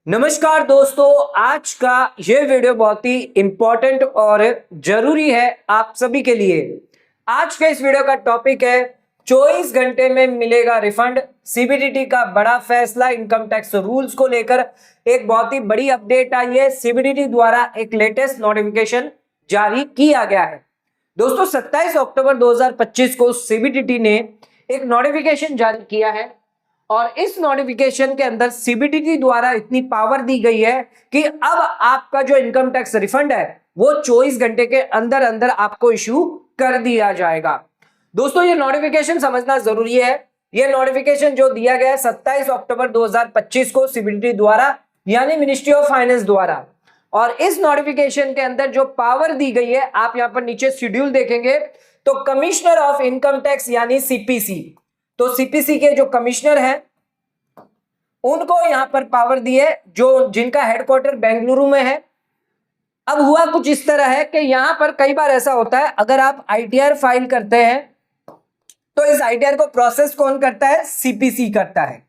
नमस्कार दोस्तों, आज का ये वीडियो बहुत ही इंपॉर्टेंट और जरूरी है आप सभी के लिए। आज के इस वीडियो का टॉपिक है 24 घंटे में मिलेगा रिफंड। सीबीडीटी का बड़ा फैसला इनकम टैक्स रूल्स को लेकर एक बहुत ही बड़ी अपडेट आई है। सीबीडीटी द्वारा एक लेटेस्ट नोटिफिकेशन जारी किया गया है। दोस्तों 27 अक्टूबर 2025 को सीबीडीटी ने एक नोटिफिकेशन जारी किया है और इस नोटिफिकेशन के अंदर सीबीडीटी द्वारा इतनी पावर दी गई है कि अब आपका जो इनकम टैक्स रिफंड है वो 24 घंटे के अंदर अंदर आपको इश्यू कर दिया जाएगा। दोस्तों ये नोटिफिकेशन समझना जरूरी है। ये नोटिफिकेशन जो दिया गया है 27 अक्टूबर 2025 को सीबीडीटी द्वारा यानी मिनिस्ट्री ऑफ फाइनेंस द्वारा, और इस नोटिफिकेशन के अंदर जो पावर दी गई है आप यहां पर नीचे शेड्यूल देखेंगे तो कमिश्नर ऑफ इनकम टैक्स यानी सीपीसी, तो सीपीसी के जो कमिश्नर हैं उनको यहां पर पावर दी है जो जिनका हेडक्वार्टर बेंगलुरु में है। अब हुआ कुछ इस तरह है कि यहां पर कई बार ऐसा होता है, अगर आप आईटीआर फाइल करते हैं तो इस आईटीआर को प्रोसेस कौन करता है? सीपीसी करता है।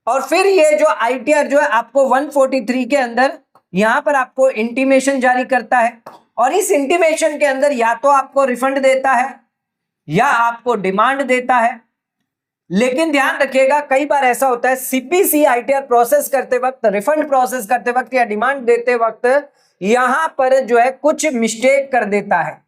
और फिर ये जो आईटीआर जो है आपको 143 के अंदर यहां पर आपको इंटीमेशन जारी करता है और इस इंटीमेशन के अंदर या तो आपको रिफंड देता है या आपको डिमांड देता है। लेकिन ध्यान रखिएगा कई बार ऐसा होता है सीपीसी आईटीआर प्रोसेस करते वक्त, रिफंड प्रोसेस करते वक्त या डिमांड देते वक्त यहां पर जो है कुछ मिस्टेक कर देता है,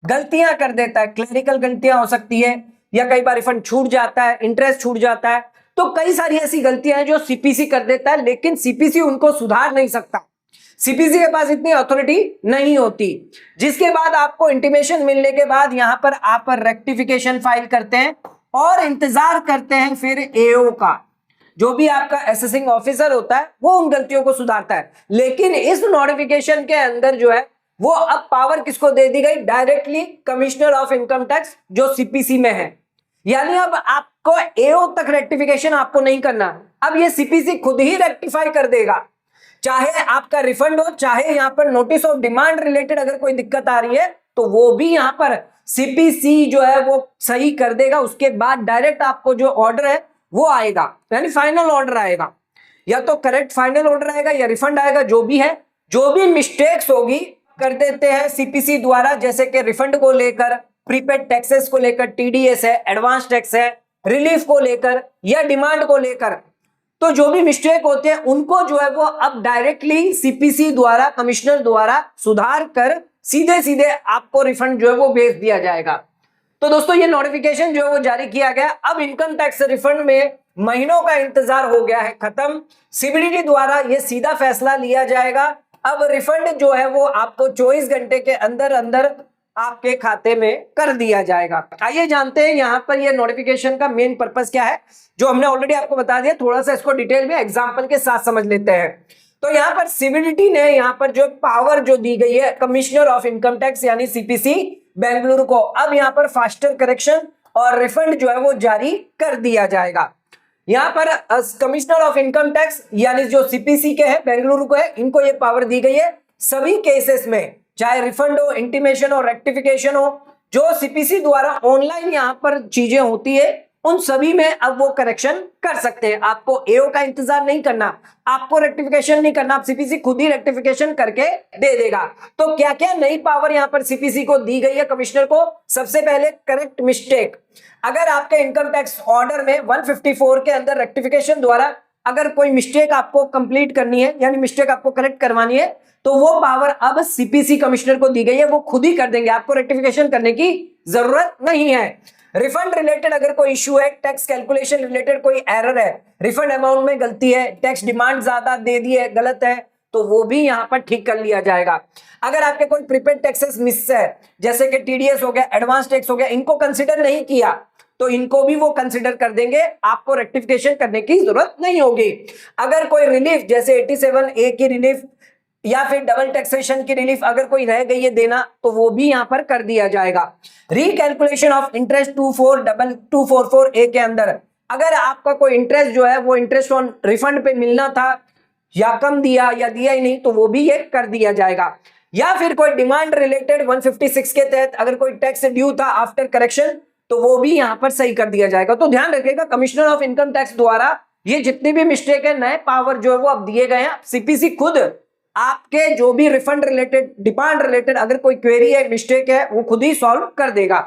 गलतियां कर देता है। क्लरिकल गलतियां हो सकती है या कई बार रिफंड छूट जाता है, इंटरेस्ट छूट जाता है, तो कई सारी ऐसी गलतियां हैं जो सीपीसी कर देता है, लेकिन सीपीसी उनको सुधार नहीं सकता। सीपीसी के पास इतनी अथॉरिटी नहीं होती। जिसके बाद आपको इंटीमेशन मिलने के बाद यहां पर आप रेक्टिफिकेशन फाइल करते हैं और इंतजार करते हैं फिर एओ का, जो भी आपका असेसिंग ऑफिसर होता है वो उन गलतियों को सुधारता है। लेकिन इस नोटिफिकेशन के अंदर जो है वो अब पावर किसको दे दी गई? Directly commissioner of income tax जो सीपीसी में है। यानी अब आपको एओ तक रेक्टिफिकेशन आपको नहीं करना, अब ये सीपीसी खुद ही रेक्टिफाई कर देगा। चाहे आपका रिफंड हो, चाहे यहां पर नोटिस ऑफ डिमांड रिलेटेड अगर कोई दिक्कत आ रही है तो वो भी यहां पर सीपीसी जो है वो सही कर देगा। उसके बाद डायरेक्ट आपको जो ऑर्डर है वो आएगा, यानी फाइनल ऑर्डर आएगा, या तो करेक्ट फाइनल ऑर्डर आएगा या रिफंड आएगा। जो भी है, जो भी मिस्टेक्स होगी कर देते हैं सीपीसी द्वारा, जैसे कि रिफंड को लेकर, प्रीपेड टैक्सेस को लेकर, टीडीएस है, एडवांस टैक्स है, रिलीफ को लेकर या डिमांड को लेकर, तो जो भी मिस्टेक होते हैं उनको जो है वो अब डायरेक्टली सीपीसी द्वारा, कमिश्नर द्वारा सुधार कर सीधे सीधे आपको रिफंड जो है वो भेज दिया जाएगा। तो दोस्तों ये नोटिफिकेशन जो है वो जारी किया गया। अब इनकम टैक्स रिफंड में महीनों का इंतजार हो गया है खत्म। सीबीडीटी द्वारा ये सीधा फैसला लिया जाएगा। अब रिफंड जो है वो आपको 24 घंटे के अंदर अंदर आपके खाते में कर दिया जाएगा। आइए जानते हैं यहाँ पर ये नोटिफिकेशन का मेन पर्पस क्या है, जो हमने ऑलरेडी आपको बता दिया। थोड़ा सा इसको डिटेल में एग्जांपल के साथ समझ लेते हैं। तो यहाँ पर सीबीडीटी ने यहाँ पर जो पावर जो दी गई है कमिश्नर ऑफ इनकम टैक्स यानी सीपीसी बेंगलुरु को, अब यहाँ पर फास्टर करेक्शन और रिफंड जो है वो जारी कर दिया जाएगा। यहाँ पर कमिश्नर ऑफ इनकम टैक्स यानी जो सीपीसी के हैं, बेंगलुरु को है, इनको ये पावर दी गई है सभी केसेस में, चाहे रिफंड हो, इंटीमेशन हो, रेक्टिफिकेशन हो, जो सीपीसी द्वारा ऑनलाइन यहाँ पर चीजें होती है उन सभी में अब वो करेक्शन कर सकते हैं। आपको एओ का इंतजार नहीं करना, आपको रेक्टिफिकेशन नहीं करना, आप सीपीसी खुद ही रेक्टिफिकेशन करके दे देगा। तो क्या क्या नई पावर यहाँ पर सीपीसी को दी गई है कमिश्नर को? सबसे पहले करेक्ट मिस्टेक। अगर आपके इनकम टैक्स ऑर्डर में 154 के अंदर रेक्टिफिकेशन द्वारा अगर कोई मिस्टेक आपको कंप्लीट करनी है, यानी मिस्टेक आपको करेक्ट करवानी है, तो वो पावर अब सीपीसी कमिश्नर को दी गई है, वो खुद ही कर देंगे, आपको रेक्टिफिकेशन करने की जरूरत नहीं है। रिफंड रिलेटेड अगर कोई इश्यू है, टैक्स कैलकुलेशन रिलेटेड कोई एरर है, रिफंड अमाउंट में गलती है, टैक्स डिमांड ज्यादा दे दी है, गलत है, तो वो भी यहां पर ठीक कर लिया जाएगा। अगर आपके कोई प्रीपेड टैक्सेस मिस है, जैसे कि टीडीएस हो गया, एडवांस टैक्स हो गया, इनको कंसिडर नहीं किया तो इनको भी वो कंसिडर कर देंगे, आपको रेक्टिफिकेशन करने की जरूरत नहीं होगी। अगर कोई रिलीफ जैसे 87A की रिलीफ या फिर डबल टैक्सेशन की रिलीफ अगर कोई रह गई है देना, तो वो भी यहां पर कर दिया जाएगा। रिकैलकुलेशन ऑफ इंटरेस्ट 244A के अंदर अगर आपका कोई इंटरेस्ट जो है वो इंटरेस्ट ऑन रिफंड पे मिलना था या कम दिया या दिया ही नहीं, तो वो भी ये कर दिया जाएगा। या फिर कोई डिमांड रिलेटेड 156 के तहत अगर कोई टैक्स ड्यू था आफ्टर करेक्शन, तो वो भी यहां पर सही कर दिया जाएगा। तो ध्यान रखिएगा कमिश्नर ऑफ इनकम टैक्स द्वारा ये जितनी भी मिस्टेक है, नए पावर जो है वो अब दिए गए हैं। सीपीसी खुद आपके जो भी रिफंड रिलेटेड, डिमांड रिलेटेड अगर कोई क्वेरी है, मिस्टेक है, वो खुद ही सॉल्व कर देगा।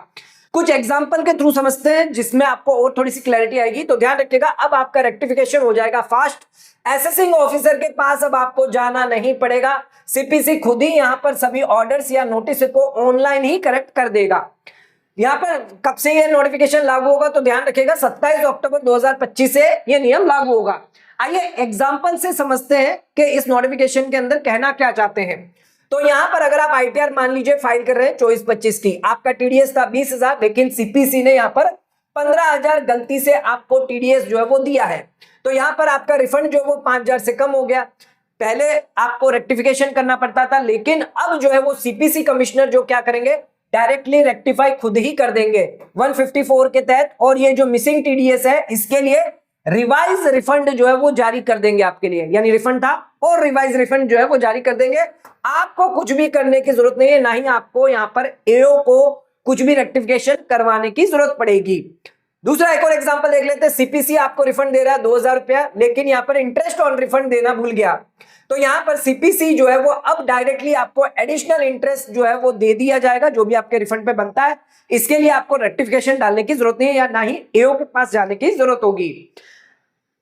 कुछ एग्जांपल के थ्रू समझते हैं जिसमें आपको और थोड़ी सी क्लैरिटी आएगी। तो ध्यान रखिएगा, अब आपका रेक्टिफिकेशन हो जाएगा फास्ट। असेसिंग ऑफिसर के पास अब आपको जाना नहीं पड़ेगा। सीपीसी खुद ही यहां पर सभी ऑर्डर्स या नोटिस को ऑनलाइन ही करेक्ट कर देगा। यहां पर कब से ये नोटिफिकेशन लागू होगा, तो ध्यान रखिएगा 27 अक्टूबर 2025 से ये नियम लागू होगा। आइए एग्जांपल से समझते हैं कि इस नोटिफिकेशन के अंदर कहना क्या चाहते हैं। तो यहां पर अगर आप आईटीआर मान लीजिए फाइल कर रहे हैं 24-25 की, आपका टीडीएस था 20,000, लेकिन सीपीसी ने यहां पर 15,000 गलती से आपको टीडीएस जो है वो दिया है। तो यहां पर आपका रिफंड जो है वो 5,000 से कम हो गया। पहले आपको रेक्टिफिकेशन करना पड़ता था, लेकिन अब जो है वो सीपीसी कमिश्नर जो क्या करेंगे, डायरेक्टली रेक्टिफाई खुद ही कर देंगे 154 के तहत। और ये जो मिसिंग टीडीएस है, इसके लिए रिवाइज रिफंड जो है वो जारी कर देंगे आपके लिए। यानी रिफंड था और रिवाइज रिफंड जो है वो जारी कर देंगे। आपको कुछ भी करने की जरूरत नहीं है, ना ही आपको यहां पर एओ को कुछ भी रेक्टिफिकेशन करवाने की जरूरत पड़ेगी। दूसरा एक और एग्जांपल देख लेते हैं। सीपीसी आपको रिफंड दे रहा है 2,000 रुपया, लेकिन यहां पर इंटरेस्ट ऑन रिफंड देना भूल गया। तो यहां पर सीपीसी जो है वो अब डायरेक्टली आपको एडिशनल इंटरेस्ट जो है वो दे दिया जाएगा, जो भी आपके रिफंड पे बनता है। इसके लिए आपको रेक्टिफिकेशन डालने की जरूरत नहीं है, या ना ही एओ के पास जाने की जरूरत होगी।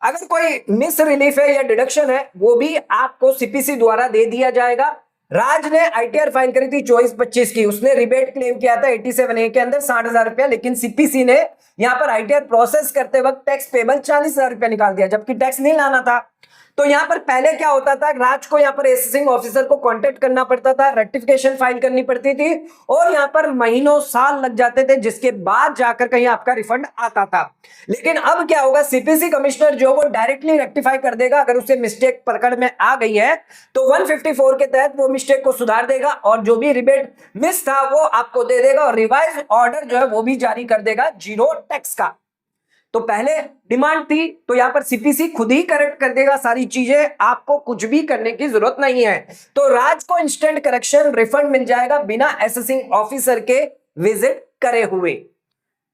अगर कोई मिस रिलीफ है या डिडक्शन है, वो भी आपको सीपीसी द्वारा दे दिया जाएगा। राज ने आईटीआर फाइल करी थी 24-25 की, उसने रिबेट क्लेम किया था 87A के अंदर 60,000 रुपया, लेकिन सीपीसी ने यहां पर आईटीआर प्रोसेस करते वक्त टैक्स पेबल 40,000 रुपया निकाल दिया, जबकि टैक्स नहीं लाना था। तो यहां पर पहले क्या होता था, राज को यहां पर असेसिंग ऑफिसर को कांटेक्ट करना पड़ता था, रेक्टिफिकेशन फाइल करनी पड़ती थी, और यहां पर महीनों साल लग जाते थे, जिसके बाद जाकर कहीं आपका रिफंड आता था। लेकिन अब क्या होगा, सीपीसी कमिश्नर जो वो डायरेक्टली रेक्टिफाई कर देगा। अगर उसे मिस्टेक पकड़ में आ गई है तो 154 के तहत वो मिस्टेक को सुधार देगा, और जो भी रिबेट मिस था वो आपको दे देगा, और रिवाइज ऑर्डर जो है वो भी जारी कर देगा जीरो टैक्स का। तो पहले डिमांड थी, तो यहां पर सीपीसी खुद ही करेक्ट कर देगा सारी चीजें, आपको कुछ भी करने की जरूरत नहीं है। तो राज को इंस्टेंट करेक्शन रिफंड मिल जाएगा बिना असेसिंग ऑफिसर के विजिट करे हुए।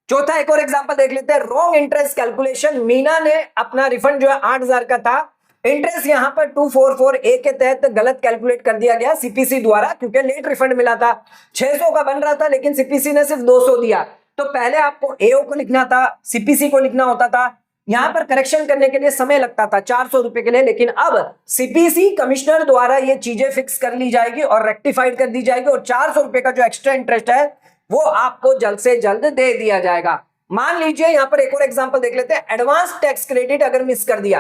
चौथा एक और एग्जांपल देख लेते हैं। Wrong interest calculation. मीना ने अपना रिफंड जो है 8,000 का था, इंटरेस्ट यहां पर 244A के तहत गलत कैलकुलेट कर दिया गया सीपीसी द्वारा, क्योंकि लेट रिफंड मिला था। 600 का बन रहा था, लेकिन सीपीसी ने सिर्फ 200 दिया। तो पहले आपको एओ को लिखना था, सीपीसी को लिखना होता था, यहां पर करेक्शन करने के लिए समय लगता था 400 रुपए के लिए। लेकिन अब सीपीसी कमिश्नर द्वारा ये चीजें फिक्स कर ली जाएगी और रेक्टिफाइड कर दी जाएगी, और 400 रुपए का जो एक्स्ट्रा इंटरेस्ट है वो आपको जल्द से जल्द दे दिया जाएगा। मान लीजिए यहां पर एक और एग्जांपल देख लेते हैं। एडवांस टैक्स क्रेडिट अगर मिस कर दिया,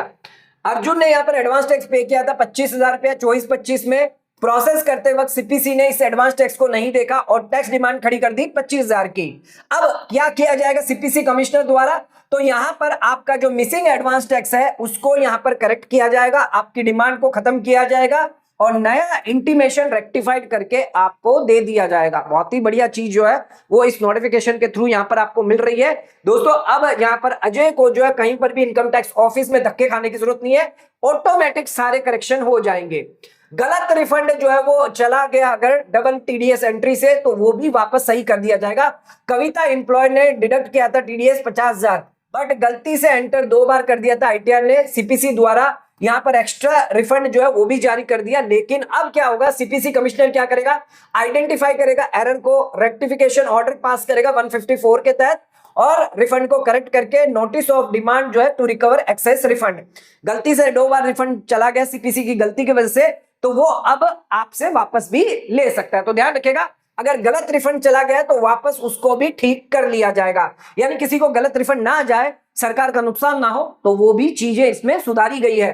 अर्जुन ने यहां पर एडवांस टैक्स पे किया था 25,000 रुपया 24-25 में, प्रोसेस करते वक्त सीपीसी ने इस एडवांस टैक्स को नहीं देखा और टैक्स डिमांड खड़ी कर दी 25,000 की। अब क्या किया जाएगा सीपीसी कमिश्नर द्वारा, तो यहां पर आपका जो मिसिंग एडवांस टैक्स है उसको यहां पर करेक्ट किया जाएगा, आपकी डिमांड को खत्म किया जाएगा, और नया इंटीमेशन रेक्टिफाइड करके आपको दे दिया जाएगा। बहुत ही बढ़िया चीज जो है वो इस नोटिफिकेशन के थ्रू यहां पर आपको मिल रही है। दोस्तों अब यहां पर अजय को जो है कहीं पर भी इनकम टैक्स ऑफिस में धक्के खाने की जरूरत नहीं है, ऑटोमेटिक सारे करेक्शन हो जाएंगे। गलत रिफंड जो है वो चला गया अगर डबल टीडीएस एंट्री से, तो वो भी वापस सही कर दिया जाएगा। कविता एम्प्लॉय ने डिडक्ट किया था टीडीएस 50,000, बट गलती से एंटर 2 बार कर दिया था आईटीआर ने, सीपीसी द्वारा यहां पर एक्स्ट्रा रिफंड जो है वो भी जारी कर दिया। लेकिन अब क्या होगा, सीपीसी कमिश्नर क्या करेगा, आइडेंटिफाई करेगा एरर को, रेक्टिफिकेशन ऑर्डर पास करेगा 154 के तहत, और रिफंड को करेक्ट करके नोटिस ऑफ डिमांड जो है टू रिकवर एक्सेस रिफंड। गलती से 2 बार रिफंड चला गया सीपीसी की गलती की वजह से, तो वो अब आपसे वापस भी ले सकता है। तो ध्यान रखिएगा, अगर गलत रिफंड चला गया तो वापस उसको भी ठीक कर लिया जाएगा, यानी किसी को गलत रिफंड ना आ जाए, सरकार का नुकसान ना हो, तो वो भी चीजें इसमें सुधारी गई है।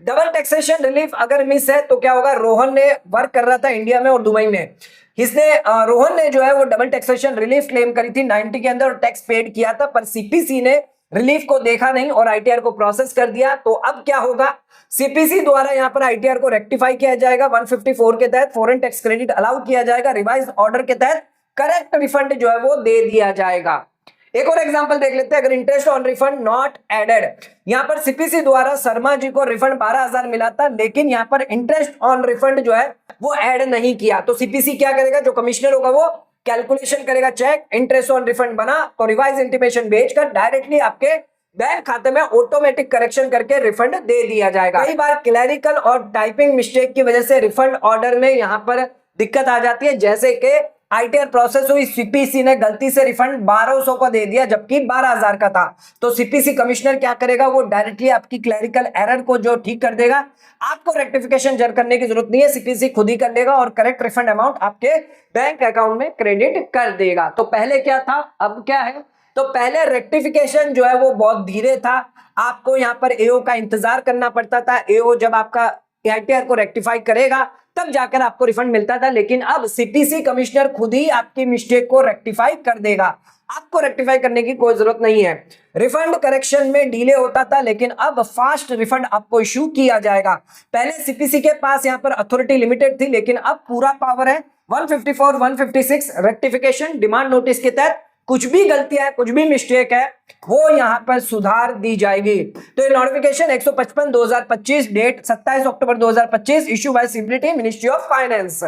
डबल टैक्सेशन रिलीफ अगर मिस है तो क्या होगा, रोहन ने वर्क कर रहा था इंडिया में और दुबई में, रोहन ने जो है वो डबल टैक्सेशन रिलीफ क्लेम करी थी 90 के अंदर और टैक्स पेड किया था, पर सीपीसी ने रिलीफ को देखा नहीं और आईटीआर को प्रोसेस कर दिया। तो अब क्या होगा, सीपीसी द्वारा यहां पर आईटीआर को रेक्टिफाई किया जाएगा, 154 के तहत फॉरेन टैक्स क्रेडिट अलाउ किया जाएगा, रिवाइज ऑर्डर के तहत करेक्ट रिफंड जो है वो दे दिया जाएगा। एक और एग्जांपल देख लेते हैं। अगर interest on refund not added, यहां पर सीपीसी द्वारा शर्मा जी को रिफंड 12,000 मिला था, लेकिन यहां पर इंटरेस्ट ऑन रिफंड जो है वो ऐड नहीं किया, तो सीपीसी क्या करेगा, जो कमिश्नर होगा वो कैलकुलेशन करेगा, चेक इंटरेस्ट ऑन रिफंड बना तो रिवाइज इंटीमेशन भेजकर डायरेक्टली आपके बैंक खाते में ऑटोमेटिक करेक्शन करके रिफंड दे दिया जाएगा। कई बार क्लैरिकल और टाइपिंग मिस्टेक की वजह से रिफंड ऑर्डर में यहां पर दिक्कत आ जाती है, जैसे कि आईटीआर प्रोसेस हुई, सीपीसी ने गलती से रिफंड 1200 को दे दिया जबकि 12,000 का था, तो सीपीसी कमिश्नर क्या करेगा, वो डायरेक्टली आपकी क्लैरिकल एरर को जो ठीक कर देगा, आपको रेक्टिफिकेशन करने की जरूरत नहीं है, सीपीसी खुद ही कर लेगा और करेक्ट रिफंड अमाउंट आपके बैंक अकाउंट में क्रेडिट कर देगा। तो पहले क्या था, अब क्या है, तो पहले रेक्टिफिकेशन जो है वो बहुत धीरे था, आपको यहां पर एओ का इंतजार करना पड़ता था, एओ जब आपका आईटीआर को रेक्टिफाई करेगा तब जाकर आपको रिफंड मिलता था, लेकिन अब सीपीसी कमिश्नर खुद ही आपकी मिस्टेक को रेक्टिफाई कर देगा, आपको रेक्टिफाई करने की कोई जरूरत नहीं है। रिफंड करेक्शन में डिले होता था, लेकिन अब फास्ट रिफंड आपको इशू किया जाएगा। पहले सीपीसी के पास यहां पर अथॉरिटी लिमिटेड थी, लेकिन अब पूरा पावर है। 154, 156 रेक्टिफिकेशन डिमांड नोटिस के तहत कुछ भी गलती है, कुछ भी मिस्टेक है, वो यहां पर सुधार दी जाएगी। तो ये notification 155/2025 date 27 October 2025 issue by simplicity ministry of finance.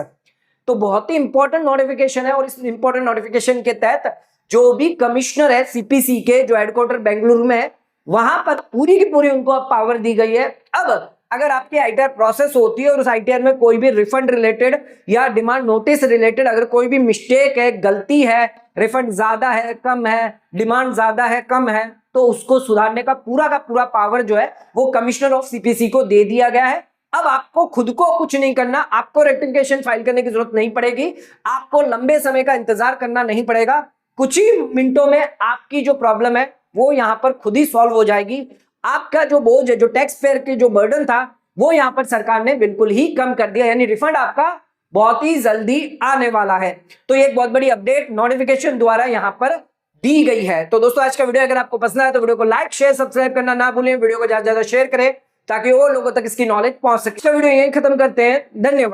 तो बहुत ही इंपॉर्टेंट नोटिफिकेशन है और इस इंपॉर्टेंट नोटिफिकेशन के तहत जो भी कमिश्नर है सीपीसी के, जो हेडक्वार्टर बेंगलुरु में है, वहां पर पूरी की पूरी उनको अब पावर दी गई है। अब अगर आपकी आईटीआर प्रोसेस होती है और उस आईटीआर में कोई भी रिफंड रिलेटेड या डिमांड नोटिस रिलेटेड अगर कोई भी मिस्टेक है, गलती है, रिफंड ज्यादा है, कम है, डिमांड ज्यादा है, कम है, तो उसको सुधारने का पूरा पावर जो है वो कमिश्नर ऑफ सीपीसी को दे दिया गया है। अब आपको खुद को कुछ नहीं करना, आपको रेक्टिफिकेशन फाइल करने की जरूरत नहीं पड़ेगी, आपको लंबे समय का इंतजार करना नहीं पड़ेगा, कुछ ही मिनटों में आपकी जो प्रॉब्लम है वो यहां पर खुद ही सॉल्व हो जाएगी। आपका जो बोझ है, जो टैक्स पेयर की जो बर्डन था, वो यहां पर सरकार ने बिल्कुल ही कम कर दिया, यानी रिफंड आपका बहुत ही जल्दी आने वाला है। तो ये एक बहुत बड़ी अपडेट नोटिफिकेशन द्वारा यहां पर दी गई है। तो दोस्तों आज का वीडियो अगर आपको पसंद आया तो वीडियो को लाइक शेयर सब्सक्राइब करना ना भूलें, वीडियो को ज्यादा से ज्यादा शेयर करें ताकि और लोगों तक इसकी नॉलेज पहुंच सके। वीडियो यहीं खत्म करते हैं, धन्यवाद।